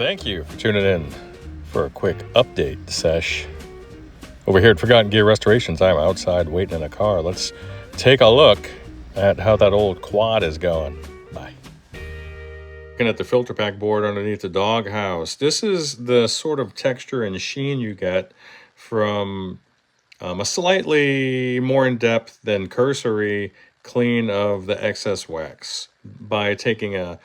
Thank you for tuning in for a quick update sesh. Over here at Forgotten Gear Restorations, I'm outside waiting in a car. Let's take a look at how that old quad is going. Bye. Looking at the filter pack board underneath the doghouse. This is the sort of texture and sheen you get from a slightly more in-depth than cursory clean of the excess wax by taking a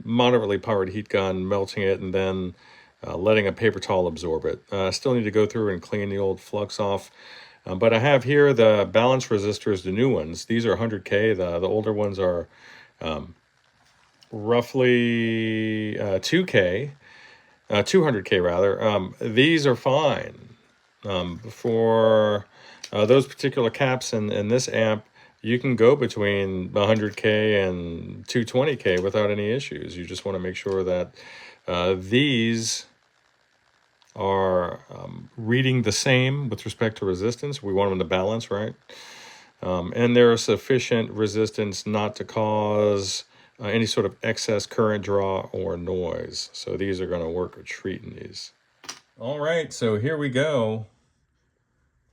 moderately powered heat gun, melting it, and then letting a paper towel absorb it. I still need to go through and clean the old flux off. But I have here the balance resistors, the new ones. These are 100K. The older ones are roughly 2K, 200K rather. These are fine. For those particular caps in this amp, you can go between 100K and 220K without any issues. You just want to make sure that these are reading the same with respect to resistance. We want them to balance, right? And they're sufficient resistance not to cause any sort of excess current draw or noise. So these are going to work a treat in these. All right, so here we go.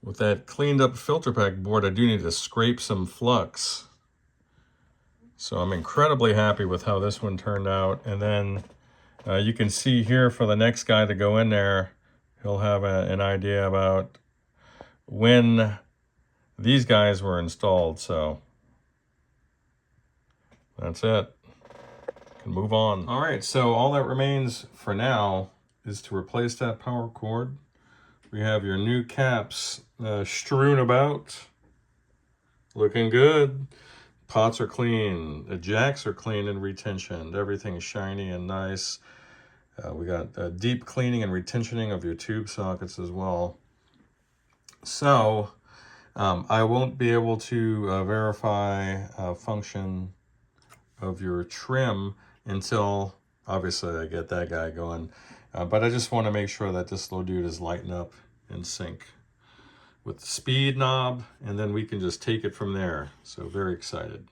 With that cleaned up filter pack board, I do need to scrape some flux. So I'm incredibly happy with how this one turned out. And then you can see here for the next guy to go in there, he'll have an idea about when these guys were installed. So that's it. Can move on. All right, so all that remains for now is to replace that power cord. We have your new caps strewn about. Looking good. Pots are clean. The jacks are clean and retentioned. Everything is shiny and nice. We got deep cleaning and retentioning of your tube sockets as well. So I won't be able to verify function of your trim until obviously I get that guy going. But I just want to make sure that this little dude is lighting up in sync with the speed knob, and then we can just take it from there. So very excited.